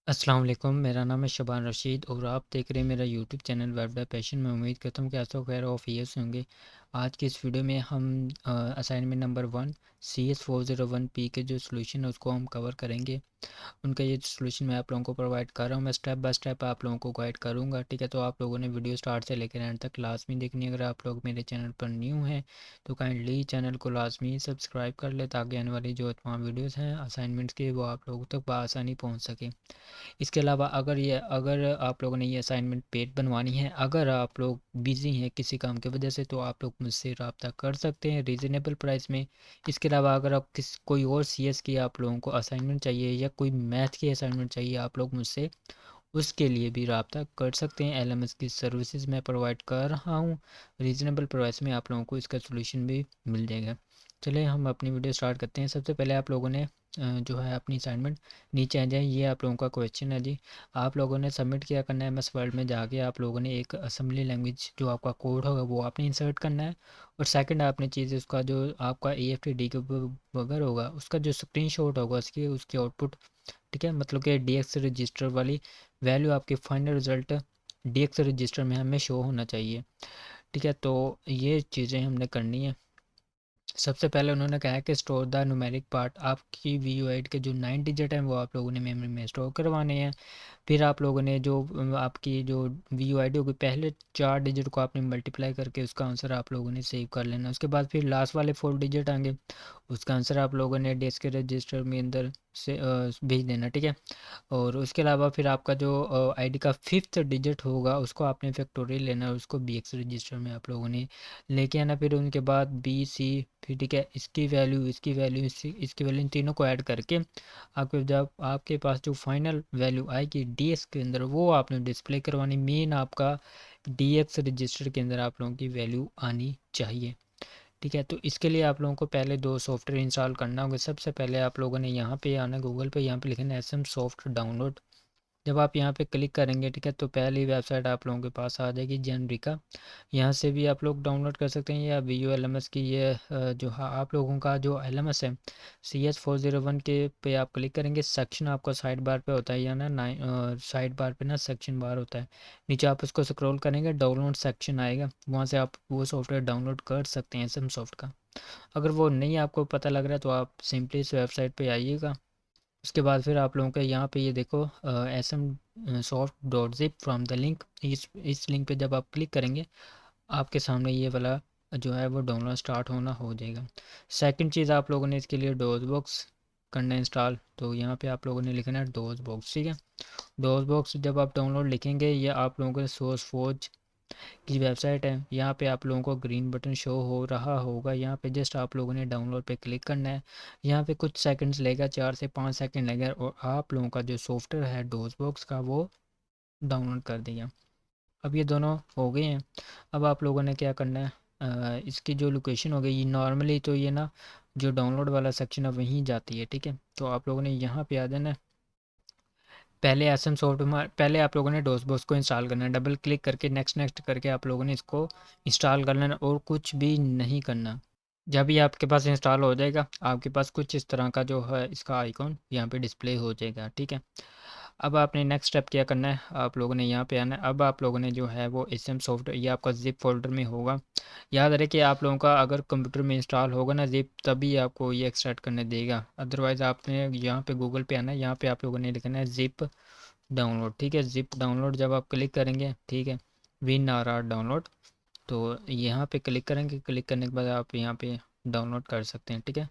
अस्सलाम वालेकुम। मेरा नाम है शबान रशीद और आप देख रहे हैं मेरा YouTube channel web dev passion. में उम्मीद करता हूँ कि आप सब खैर ऑफ ईयर्स होंगे। आज की इस वीडियो में हम असाइनमेंट नंबर 1 CS401P के जो सोल्यूशन है उसको हम कवर करेंगे। उनका ये सोल्यूशन मैं आप लोगों को प्रोवाइड कर रहा हूँ। मैं स्टेप बाय स्टेप आप लोगों को गाइड करूँगा, ठीक है। तो आप लोगों ने वीडियो स्टार्ट से लेकर एंड तक लाजमी देखनी है। अगर आप लोग मेरे चैनल पर न्यू हैं तो काइंडली चैनल को लाजमी सब्सक्राइब कर ले ताकि आने वाली जो तमाम वीडियोस हैं असाइनमेंट्स की वो आप लोगों तक बआसानी पहुँच सके। इसके अलावा अगर आप लोगों ने ये असाइनमेंट पेड बनवानी है, अगर आप लोग बिज़ी हैं किसी काम की वजह से, तो आप लोग मुझसे रब्ता कर सकते हैं रीज़नेबल प्राइस में। इसके अलावा अगर आप कोई और CS की आप लोगों को असाइनमेंट चाहिए या कोई मैथ की असाइनमेंट चाहिए, आप लोग मुझसे उसके लिए भी रब्ता कर सकते हैं। LMS की सर्विसेज मैं प्रोवाइड कर रहा हूँ रीज़नेबल प्राइस में, आप लोगों को इसका सोल्यूशन भी मिल जाएगा। चलिए हम अपनी वीडियो स्टार्ट करते हैं। सबसे पहले आप लोगों ने जो है अपनी असाइनमेंट नीचे आ जाए। ये आप लोगों का क्वेश्चन है जी। आप लोगों ने सबमिट किया करना है MS वर्ड में जाके। आप लोगों ने एक असेंबली लैंग्वेज जो आपका कोड होगा वो आपने इंसर्ट करना है। और सेकंड आपने चीज़ उसका जो आपका EFT वगैरह होगा उसका जो स्क्रीनशॉट होगा उसकी उसकी आउटपुट, ठीक है, मतलब कि DX रजिस्टर वाली वैल्यू आपके फाइनल रिज़ल्ट DX रजिस्टर में हमें शो होना चाहिए, ठीक है। तो ये चीज़ें हमने करनी है। सबसे पहले उन्होंने कहा है कि स्टोर द न्यूमेरिक पार्ट। आपकी VUID के जो 9 डिजिट हैं वो आप लोगों ने मेमोरी में स्टोर करवाने हैं। फिर आप लोगों ने जो आपकी जो VUID होगी पहले 4 डिजिट को आपने मल्टीप्लाई करके उसका आंसर आप लोगों ने सेव कर लेना। उसके बाद फिर लास्ट वाले 4 डिजिट आएंगे, उसका आंसर आप लोगों ने डेस्क के रजिस्टर में अंदर से भेज देना, ठीक है। और उसके अलावा फिर आपका जो ID का 5th डिजिट होगा उसको आपने फैक्टोरियल लेना है, उसको BX रजिस्टर में आप लोगों ने लेके आना। फिर उनके बाद BC, फिर ठीक है, इसकी वैल्यू इसकी वैल्यू इसकी वैल्यू, इन तीनों को ऐड करके आपके जब आपके पास जो फाइनल वैल्यू आएगी DS के अंदर वो आपने डिस्प्ले करवानी। मेन आपका DX रजिस्टर के अंदर आप लोगों की वैल्यू आनी चाहिए, ठीक है। तो इसके लिए आप लोगों को पहले 2 सॉफ्टवेयर इंस्टॉल करना होगा। सबसे पहले आप लोगों ने यहाँ पे आना गूगल पे, यहाँ पे लिखना है SM सॉफ्ट डाउनलोड। जब आप यहाँ पे क्लिक करेंगे, ठीक है, तो पहली वेबसाइट आप लोगों के पास आ जाएगी जेनरिका। यहाँ से भी आप लोग डाउनलोड कर सकते हैं या VULMS की ये जो आप लोगों का जो LMS है CS401 के पे आप क्लिक करेंगे। सेक्शन आपका साइड बार पे होता है या ना साइड बार पे ना सेक्शन बार होता है। नीचे आप उसको स्क्रॉल करेंगे, डाउनलोड सेक्शन आएगा, वहाँ से आप वो सॉफ्टवेयर डाउनलोड कर सकते हैं SM सॉफ्ट का। अगर वो नहीं आपको पता लग रहा है तो आप सिंपली इस वेबसाइट पे आइएगा। उसके बाद फिर आप लोगों के यहाँ पे ये देखो SM soft.zip from the link. इस लिंक पे जब आप क्लिक करेंगे आपके सामने ये वाला जो है वो डाउनलोड स्टार्ट होना हो जाएगा। सेकंड चीज़ आप लोगों ने इसके लिए डोज बॉक्स करना है इंस्टॉल। तो यहाँ पे आप लोगों ने लिखना है डोज बॉक्स, ठीक है। डोज बॉक्स जब आप डाउनलोड लिखेंगे ये आप लोगों के सोर्स फोज की वेबसाइट है। यहाँ पे आप लोगों को ग्रीन बटन शो हो रहा होगा, यहाँ पे जस्ट आप लोगों ने डाउनलोड पे क्लिक करना है। यहाँ पे कुछ सेकंड्स लेगा, 4 से 5 सेकंड लगेगा और आप लोगों का जो सॉफ्टवेयर है डोज बॉक्स का वो डाउनलोड कर दिया। अब ये दोनों हो गए हैं। अब आप लोगों ने क्या करना है, इसकी जो लोकेशन हो गई ये नॉर्मली तो ये ना जो डाउनलोड वाला सेक्शन है वहीं जाती है, ठीक है। तो आप लोगों ने यहाँ पे आ जाना है। पहले SM सॉफ्ट में पहले आप लोगों ने डोस बॉक्स को इंस्टॉल करना है। डबल क्लिक करके नेक्स्ट नेक्स्ट करके आप लोगों ने इसको इंस्टॉल कर लेना और कुछ भी नहीं करना। जब ये आपके पास इंस्टॉल हो जाएगा आपके पास कुछ इस तरह का जो है इसका आइकॉन यहाँ पे डिस्प्ले हो जाएगा, ठीक है। अब आपने नेक्स्ट स्टेप क्या करना है, आप लोगों ने यहाँ पे आना है। अब आप लोगों ने जो है वो SM सॉफ्ट ये आपका जिप फोल्डर में होगा। याद रहे कि आप लोगों का अगर कंप्यूटर में इंस्टॉल होगा ना जिप तभी आपको ये एक्सट्रैक्ट करने देगा, अदरवाइज़ आपने यहाँ पे गूगल पे आना है। यहाँ पे आप लोगों ने लिखना है जिप डाउनलोड, ठीक है। जिप डाउनलोड जब आप क्लिक करेंगे, ठीक है, WinRR डाउनलोड, तो यहाँ पे क्लिक करेंगे। क्लिक करने के बाद आप यहाँ पे डाउनलोड कर सकते हैं, ठीक है।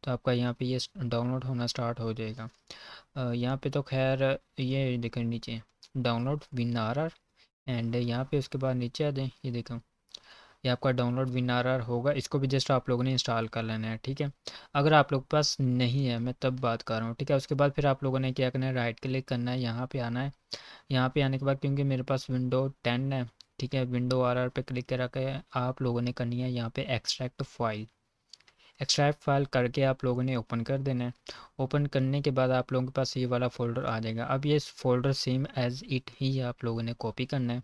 तो आपका यहाँ पे ये डाउनलोड होना स्टार्ट हो जाएगा। यहाँ पे तो खैर ये देखें नीचे डाउनलोड WinRR एंड यहाँ पे उसके बाद नीचे आ जाए, ये देखो ये आपका डाउनलोड WinRR होगा। इसको भी जस्ट आप लोगों ने इंस्टॉल कर लेना है, ठीक है। अगर आप लोग के पास नहीं है मैं तब बात कर रहा हूँ, ठीक है। उसके बाद फिर आप लोगों ने क्या करना है, राइट क्लिक करना है, यहाँ पे आना है। यहाँ पे आने के बाद क्योंकि मेरे पास Windows 10 है, ठीक है, WinRR पे क्लिक करा के आप लोगों ने करनी है यहाँ पे एक्सट्रैक्ट फाइल। एक्सट्रैक्ट फाइल करके आप लोगों ने ओपन कर देना है। ओपन करने के बाद आप लोगों के पास ये वाला फ़ोल्डर आ जाएगा। अब ये फ़ोल्डर सेम एज़ इट ही आप लोगों ने कॉपी करना है।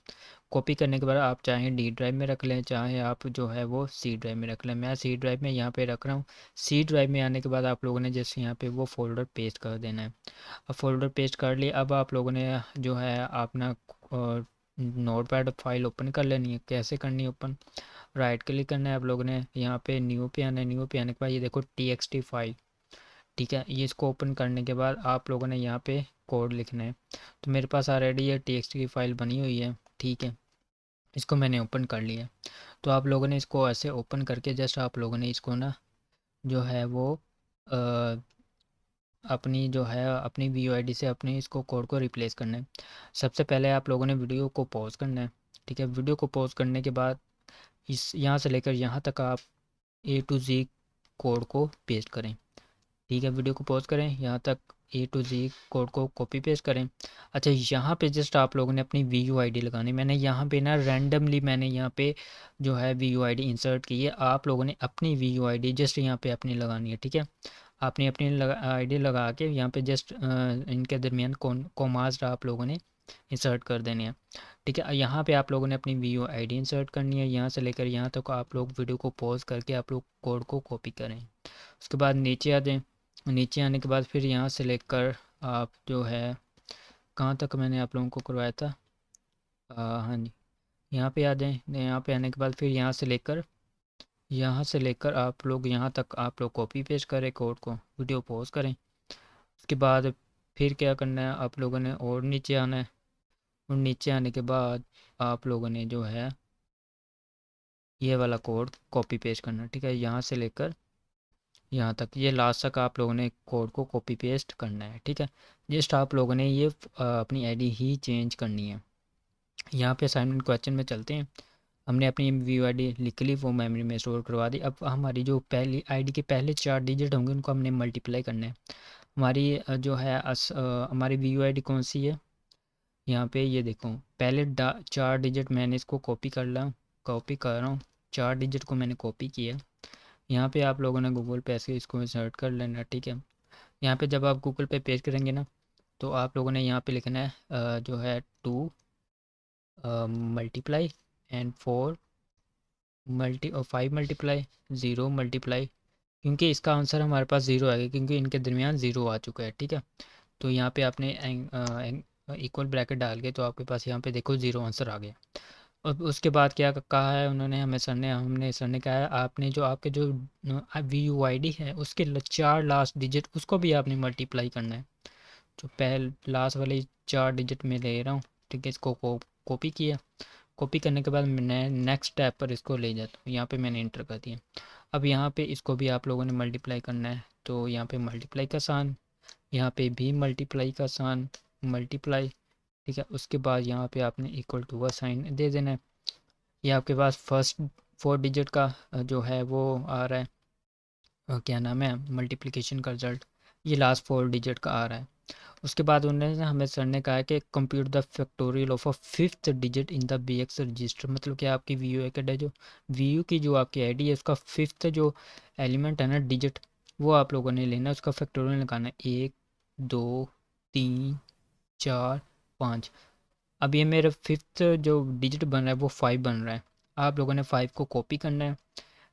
कॉपी करने के बाद आप चाहे डी ड्राइव में रख लें, चाहे आप जो है वो सी ड्राइव में रख लें। मैं सी ड्राइव में यहाँ पे रख रहा हूँ। सी ड्राइव में आने के बाद आप लोगों ने जैसे यहाँ पे वो फ़ोल्डर पेस्ट कर देना है। अब फ़ोल्डर पेस्ट कर लिया। अब आप लोगों ने जो है अपना नोटपैड फाइल ओपन कर लेनी है। कैसे करनी है ओपन? राइट क्लिक करना है आप लोगों ने, यहाँ पे न्यू पे आना है। न्यू पे आने के बाद ये देखो TXT फाइल, ठीक है। ये इसको ओपन करने के बाद आप लोगों ने यहाँ पे कोड लिखना है। तो मेरे पास ऑलरेडी ये TXT की फ़ाइल बनी हुई है, ठीक है। इसको मैंने ओपन कर लिया है। तो आप लोगों ने इसको ऐसे ओपन करके जस्ट आप लोगों ने इसको ना जो है वो अपनी जो है अपनी VUID से अपने इसको कोड को रिप्लेस करना है। सबसे पहले आप लोगों ने वीडियो को पॉज करना है, ठीक है। वीडियो को पॉज करने के बाद इस यहाँ से लेकर यहाँ तक आप A to Z कोड को पेस्ट करें, ठीक है। वीडियो को पॉज करें, यहाँ तक A to Z कोड को कॉपी पेस्ट करें। अच्छा, यहाँ पे जस्ट आप लोगों ने अपनी VUID लगानी। मैंने यहाँ पे ना रैंडमली मैंने यहाँ पे जो है VUID इंसर्ट की है। आप लोगों ने अपनी VUID जस्ट यहाँ पे अपनी लगानी है, ठीक है। आपने अपनी आईडी लगा के यहाँ पे जस्ट इनके दरमियान कोमाज आप लोगों ने इंसर्ट कर देने हैं, ठीक है। यहाँ पे आप लोगों ने अपनी VUID इंसर्ट करनी है। यहाँ से लेकर यहाँ तक आप लोग वीडियो को पॉज करके आप लोग कोड को कॉपी करें। उसके बाद नीचे आ जाएँ। नीचे आने के बाद फिर यहाँ से लेकर आप जो है कहाँ तक मैंने आप लोगों को करवाया था, हाँ जी, यहाँ पे आ जाएँ। यहाँ पे आने के बाद फिर यहाँ से लेकर आप लोग यहाँ तक आप लोग कॉपी पेस्ट करें कोड को, वीडियो पॉज करें। उसके बाद फिर क्या करना है आप लोगों ने, और नीचे आना है। और नीचे आने के बाद आप लोगों ने जो है ये वाला कोड कॉपी पेस्ट करना है, ठीक है। यहाँ से लेकर यहाँ तक ये लास्ट तक आप लोगों ने कोड को कॉपी पेस्ट करना है, ठीक है। जस्ट आप लोगों ने ये अपनी आईडी ही चेंज करनी है। यहाँ पे असाइनमेंट क्वेश्चन में चलते हैं। हमने अपनी VUID लिख ली, वो मेमोरी में स्टोर करवा दी। अब हमारी जो पहली आईडी के पहले 4 डिजिट होंगे उनको हमने मल्टीप्लाई करना है। हमारी जो है हमारी VUID कौन सी है, यहाँ पे ये देखो पहले 4 डिजिट मैंने इसको कॉपी कर रहा हूँ। 4 डिजिट को मैंने कॉपी किया। यहाँ पे आप लोगों ने गूगल पे से इसको इंसर्ट कर लेना, ठीक है। यहाँ पे जब आप गूगल पे पेस्ट करेंगे ना, तो आप लोगों ने यहाँ पे लिखना है जो है 2 मल्टीप्लाई एंड 5 मल्टीप्लाई 0 मल्टीप्लाई, क्योंकि इसका आंसर हमारे पास 0 आएगा क्योंकि इनके दरमियान 0 आ चुका है, ठीक है। तो यहाँ पे आपने इक्वल ब्रैकेट डाल के तो आपके पास यहाँ पे देखो 0 आंसर आ गया। और उसके बाद क्या कहा है उन्होंने, हमने सर ने कहा है आपने जो आपके जो VUID है उसके 4 लास्ट डिजिट उसको भी आपने मल्टीप्लाई करना है। जो लास्ट वाले 4 डिजिट में ले रहा हूँ, ठीक है। इसको कॉपी किया। कॉपी करने के बाद मैं नेक्स्ट स्टेप पर इसको ले जाता हूँ। यहाँ पे मैंने इंटर कर दिया। अब यहाँ पे इसको भी आप लोगों ने मल्टीप्लाई करना है। तो यहाँ पे मल्टीप्लाई का साइन, यहाँ पे भी मल्टीप्लाई का साइन, मल्टीप्लाई, ठीक है। उसके बाद यहाँ पे आपने इक्वल टू का साइन दे देना है। ये आपके पास फर्स्ट 4 डिजिट का जो है वो आ रहा है, क्या नाम है, मल्टीप्लिकेशन का रिजल्ट। ये लास्ट 4 डिजिट का आ रहा है। उसके बाद उन्होंने हमें सर ने कहा कि compute the factorial of a 5th digit in the BX register. मतलब कि आपकी VUID है जो की जो आपकी आईडी है उसका 5th जो एलिमेंट है ना, डिजिट, वो आप लोगों ने लेना है। उसका फैक्टोरियल निकालना है 1 2 3 4 5। अब ये मेरा 5th जो डिजिट बन रहा है वो 5 बन रहा है। आप लोगों ने 5 को कॉपी करना है।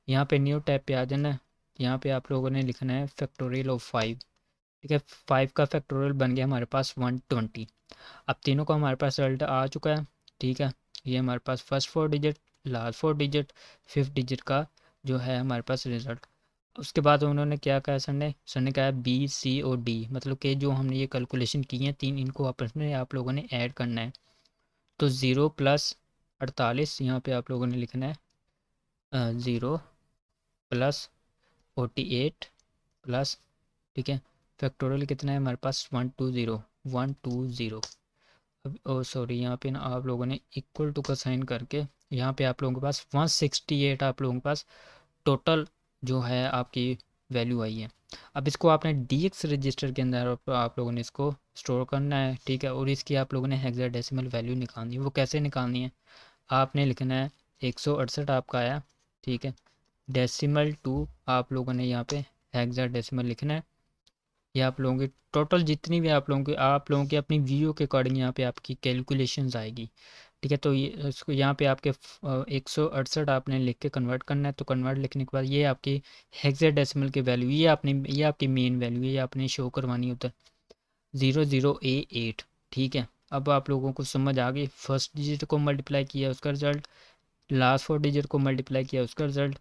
यहाँ पे न्यू टैब पे आ जाना है। यहाँ पे आप लोगों ने लिखना है फैक्टोरियल ऑफ 5, ठीक है। 5 का फैक्टोरियल बन गया हमारे पास 120। अब तीनों का हमारे पास रिजल्ट आ चुका है, ठीक है। ये हमारे पास first 4 digit, last 4 digit, 5th digit का जो है हमारे पास रिज़ल्ट। उसके बाद उन्होंने क्या कहा सर ने कहा B C और D, मतलब कि जो हमने ये कैलकुलेशन की है तीन, इनको आपस में आप लोगों ने ऐड करना है। तो 0 + 48 यहाँ पे आप लोगों ने लिखना है 0 + 48 प्लस, ठीक है। फैक्टोरियल कितना है हमारे पास 120। अब ओ सॉरी, यहाँ पे ना आप लोगों ने इक्वल टू का साइन करके यहाँ पे आप लोगों के पास 168 आप लोगों के पास टोटल जो है आपकी वैल्यू आई है। अब इसको आपने DX रजिस्टर के अंदर आप लोगों ने इसको स्टोर करना है, ठीक है। और इसकी आप लोगों ने हेक्साडेसिमल वैल्यू निकालनी है। वो कैसे निकालनी है, आपने लिखना है 168 आपका आया, ठीक है। डेसिमल टू आप लोगों ने यहाँ पे हेक्साडेसिमल लिखना है। ये आप लोगों की टोटल जितनी भी आप लोगों की अपनी व्यू के अकॉर्डिंग यहाँ पे आपकी कैलकुलेशंस आएगी। ठीक है, तो ये इसको यहाँ पे आपके 168 आपने लिख के कन्वर्ट करना है। तो कन्वर्ट लिखने के बाद ये आपकी हेक्साडेसिमल की वैल्यू, ये आपकी मेन वैल्यू है, ये आपने शो करवानी है उधर 00A8। ठीक है, अब आप लोगों को समझ आ गई। फर्स्ट डिजिट को मल्टीप्लाई किया उसका रिजल्ट, लास्ट 4 डिजिट को मल्टीप्लाई किया उसका रिजल्ट,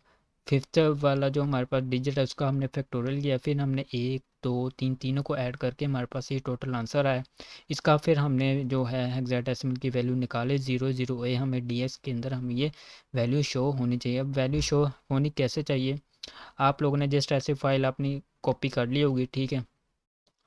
फिफ्थ वाला जो हमारे पास डिजिट है उसका हमने फैक्टोरियल किया, फिर हमने 1 2 3 तीनों को ऐड करके हमारे पास ये टोटल आंसर आया। इसका फिर हमने जो है हेक्साडेसिमल की वैल्यू निकाले 00A, हमें डीएक्स के अंदर हमें ये वैल्यू शो होनी चाहिए। अब वैल्यू शो होनी कैसे चाहिए, आप लोगों ने जस्ट ऐसे फाइल अपनी कॉपी कर ली होगी। ठीक है,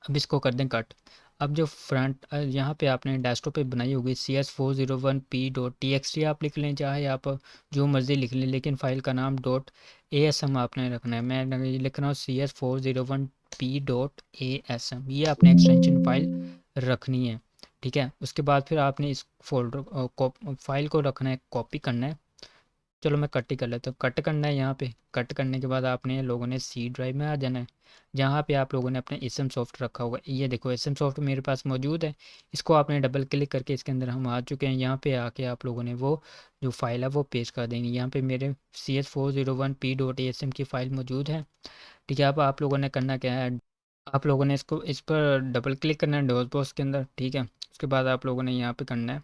अब इसको कर दें कट। अब जो फ्रंट यहाँ पे आपने डेस्कटॉप पे बनाई होगी CS401P.txt आप लिख लें, चाहे आप जो मर्ज़ी लिख लें, लेकिन फ़ाइल का नाम .asm आपने रखना है। मैं लिख रहा हूँ CS401P.asm, ये आपने एक्सटेंशन फ़ाइल रखनी है। ठीक है, उसके बाद फिर आपने इस फाइल को रखना है, कॉपी करना है। चलो मैं कट ही कर लेता हूँ। कट करना है, यहाँ पे कट करने के बाद आपने लोगों ने सी ड्राइव में आ जाना है, जहाँ पे आप लोगों ने अपने एसएम सॉफ्ट रखा होगा। ये देखो एसएम सॉफ्ट मेरे पास मौजूद है, इसको आपने डबल क्लिक करके इसके अंदर हम आ चुके हैं। यहाँ पे आके आप लोगों ने वो जो फाइल है वो पेस्ट कर देनी। यहाँ पे मेरे CS401P.asm की फ़ाइल मौजूद है। ठीक है, अब आप लोगों ने करना क्या है, आप लोगों ने इस पर डबल क्लिक करना है डॉस बॉक्स के अंदर। ठीक है, उसके बाद आप लोगों ने यहाँ पे करना है,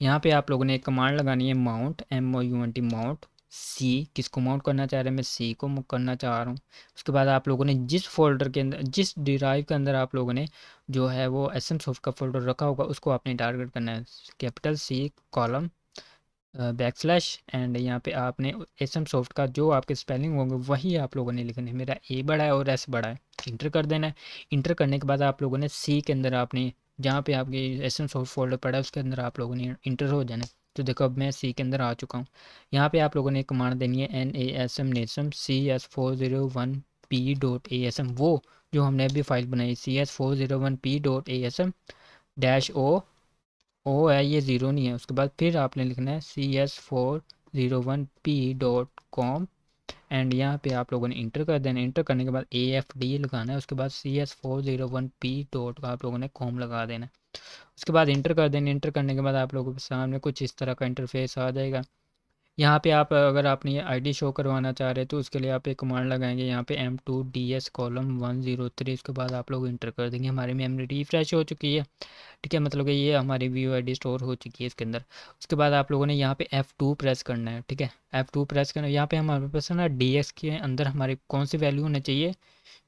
यहाँ पे आप लोगों ने एक कमांड लगानी है माउंट, MOUNT माउंट सी। किसको माउंट करना चाह रहे हैं, मैं सी को करना चाह रहा हूँ। उसके बाद आप लोगों ने जिस फोल्डर के अंदर, जिस डिराइव के अंदर आप लोगों ने जो है वो एसएम सॉफ्ट का फोल्डर रखा होगा उसको आपने टारगेट करना है, capital C colon backslash and यहाँ पे आपने एसएम सॉफ्ट का जो आपके स्पेलिंग होंगे वही आप लोगों ने लिखने हैं। मेरा ए बड़ा है और एस बड़ा है, इंटर कर देना है। इंटर करने के बाद आप लोगों ने सी के अंदर आपने जहाँ पे आपके एसएम सॉफ्ट फोल्डर पड़ा है उसके अंदर आप लोगों ने इंटर हो जाना है। तो देखो अब मैं सी के अंदर आ चुका हूँ। यहाँ पे आप लोगों ने कमांड देनी है NASM CS401P.asm, वो जो हमने अभी फाइल बनाई CS401P.asm -o ओ है, ये ज़ीरो नहीं है। उसके बाद फिर आपने लिखना है CS401P.com एंड यहाँ पे आप लोगों ने इंटर कर देना। इंटर करने के बाद AFD लगाना है, उसके बाद CS401P डॉट का आप लोगों ने कॉम लगा देना है। उसके बाद इंटर कर देना। इंटर करने के बाद आप लोगों के सामने कुछ इस तरह का इंटरफेस आ जाएगा। यहाँ पे आप अगर आपने ये आईडी शो करवाना चाह रहे हैं तो उसके लिए आप एक कमांड लगाएंगे यहाँ पे M2DS:103। उसके बाद आप लोग इंटर कर देंगे। हमारी मेमोरी रिफ्रेश हो चुकी है। ठीक है, मतलब कि ये हमारी व्यू आईडी स्टोर हो चुकी है इसके अंदर। उसके बाद आप लोगों ने यहाँ पे F2 प्रेस करना है। ठीक है, F2 प्रेस करना। यहाँ पे हमारे पास ना DX के अंदर हमारी कौन सी वैल्यू होनी चाहिए,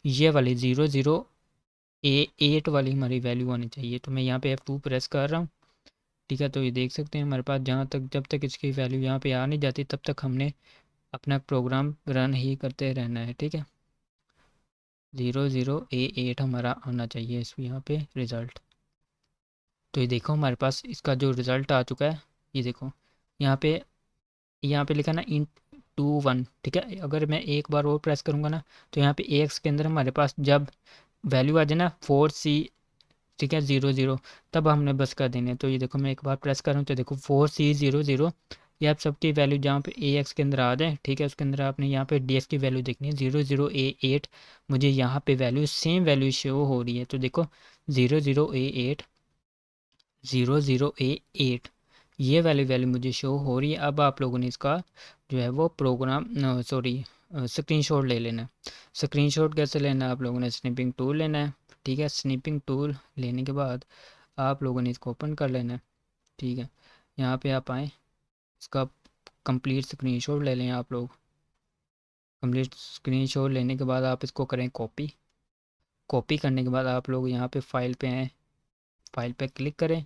ये वाली 00A8 वाली हमारी वैल्यू होनी चाहिए। तो मैं यहाँ पे F2 प्रेस कर रहा हूँ। ठीक है, तो ये देख सकते हैं हमारे पास जहाँ तक जब तक इसकी वैल्यू यहाँ पे आ नहीं जाती तब तक हमने अपना प्रोग्राम रन ही करते रहना है। ठीक है, 00A8 हमारा आना चाहिए इस यहाँ पे रिज़ल्ट। तो ये देखो हमारे पास इसका जो रिज़ल्ट आ चुका है, ये देखो यहाँ पे लिखा ना int 2 1। ठीक है, अगर मैं एक बार और प्रेस करूँगा ना तो यहाँ पे AX के अंदर हमारे पास जब वैल्यू आ जाए ना 4C, ठीक है 00, तब हमने बस कर देने। तो ये देखो मैं एक बार प्रेस कर रहा हूँ तो देखो 4C00, ये आप सबकी वैल्यू जहाँ पे AX के अंदर आ जाए। ठीक है, उसके अंदर आपने यहाँ पे DX की वैल्यू देखनी है 00A8। मुझे यहाँ पे वैल्यू सेम वैल्यू शो हो रही है। तो देखो 00A8 00A8 ये वाली वैल्यू मुझे शो हो रही है। अब आप लोगों ने इसका जो है वो प्रोग्राम सॉरी स्क्रीनशॉट ले लेना है। स्क्रीनशॉट कैसे लेना है, आप लोगों ने स्निपिंग टूल लेना है। ठीक है, स्निपिंग टूल लेने के बाद आप लोगों ने इसको ओपन कर लेना है। ठीक है, यहाँ पे आप आएँ, इसका कंप्लीट स्क्रीनशॉट ले लें आप लोग। कंप्लीट स्क्रीनशॉट लेने के बाद आप इसको करें कॉपी। कॉपी करने के बाद आप लोग यहाँ पे फाइल पे आएँ, फाइल पे क्लिक करें,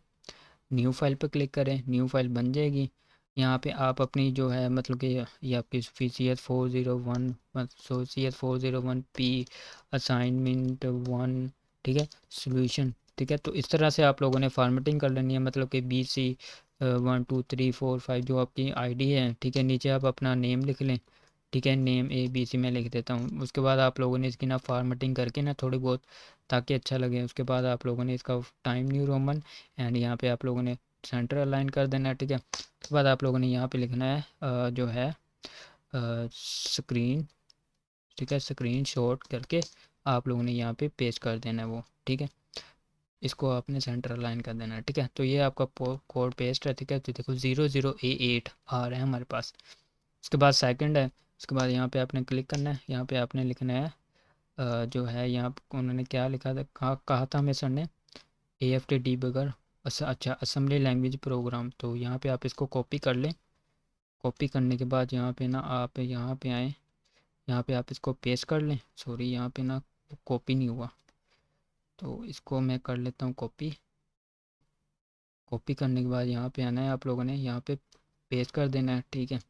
न्यू फाइल पर क्लिक करें, न्यू फाइल बन जाएगी। यहाँ पे आप अपनी जो है मतलब कि ये आपकी CS401 असाइनमेंट 1, ठीक है सोल्यूशन। ठीक है, तो इस तरह से आप लोगों ने फार्मेटिंग कर लेनी है, मतलब कि BC 1 2 3 4 5 जो आपकी आईडी है। ठीक है, नीचे आप अपना नेम लिख लें। ठीक है, नेम ABC मैं लिख देता हूँ। उसके बाद आप लोगों ने इसकी ना फार्मेटिंग करके ना थोड़ी बहुत, ताकि अच्छा लगे। उसके बाद आप लोगों ने इसका टाइम न्यू रोमन एंड यहाँ पे आप लोगों ने सेंटर अलाइन कर देना है। ठीक है, उसके बाद आप लोगों ने यहाँ पे लिखना है जो है स्क्रीन, ठीक है, स्क्रीन शॉट करके आप लोगों ने यहाँ पे पेस्ट कर देना है वो, ठीक है। इसको आपने सेंटर अलाइन कर देना है, ठीक है। तो ये आपका कोड पेस्ट है, ठीक है। तो देखो 00A8 आ रहा है हमारे पास। उसके बाद सेकंड है, उसके बाद यहाँ पे आपने क्लिक करना है, यहाँ पे आपने लिखना है जो है यहाँ उन्होंने क्या लिखा था, कहा था हमें सर ने, AFT डीबगर, अच्छा असेंबली लैंग्वेज प्रोग्राम। तो यहाँ पे आप इसको कॉपी कर लें। कॉपी करने के बाद यहाँ पे ना आप यहाँ पे आएँ, यहाँ पे आप इसको पेस्ट कर लें। सॉरी, यहाँ पे ना कॉपी नहीं हुआ, तो इसको मैं कर लेता हूँ कॉपी। कॉपी करने के बाद यहाँ पे आना है, आप लोगों ने यहाँ पे पेस्ट कर देना है, ठीक है।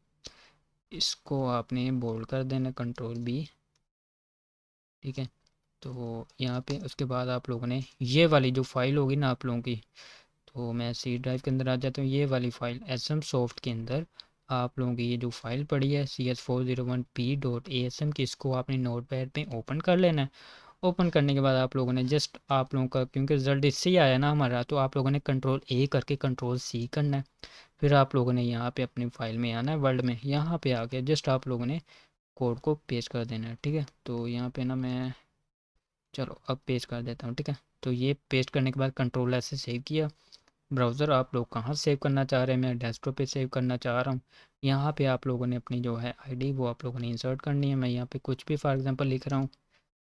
इसको आपने बोल्ड कर देना, Ctrl+B, ठीक है। तो यहाँ पे उसके बाद आप लोगों ने ये वाली जो फाइल होगी ना आप लोगों की, तो मैं सी ड्राइव के अंदर आ जाता हूँ। ये वाली फ़ाइल SM सॉफ्ट के अंदर आप लोगों की ये जो फाइल पड़ी है CS401p.asm की, इसको आपने नोटपैड पे ओपन कर लेना है। ओपन करने के बाद आप लोगों ने जस्ट आप लोगों का, क्योंकि रिजल्ट इससे ही आया ना हमारा, तो आप लोगों ने Ctrl+A करके Ctrl+C करना है। फिर आप लोगों ने यहाँ पे अपनी फाइल में आना है, वर्ल्ड में, यहाँ पे आके जस्ट आप लोगों ने कोड को पेस्ट कर देना है, ठीक है। तो यहाँ पे ना मैं, चलो अब पेस्ट कर देता हूँ, ठीक है। तो ये पेस्ट करने के बाद Ctrl+S से सेव किया। ब्राउज़र आप लोग कहाँ सेव करना चाह रहे हैं, मैं डेस्कटॉप पे सेव करना चाह रहा हूँ। यहाँ पे आप लोगों ने अपनी जो है आईडी वो आप लोगों ने इंसर्ट करनी है। मैं यहाँ पे कुछ भी फॉर एग्जांपल लिख रहा हूँ,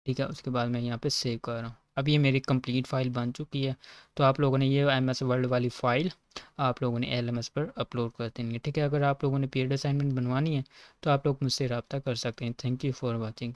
ठीक है। उसके बाद मैं यहाँ पे सेव कर रहा हूँ। अब ये मेरी कंप्लीट फ़ाइल बन चुकी है। तो आप लोगों ने ये MS वर्ल्ड वाली फ़ाइल आप लोगों ने LMS पर अपलोड कर देनी है, ठीक है। अगर आप लोगों ने पेड असाइनमेंट बनवानी है तो आप लोग मुझसे रब्ता कर सकते हैं। Thank you for watching.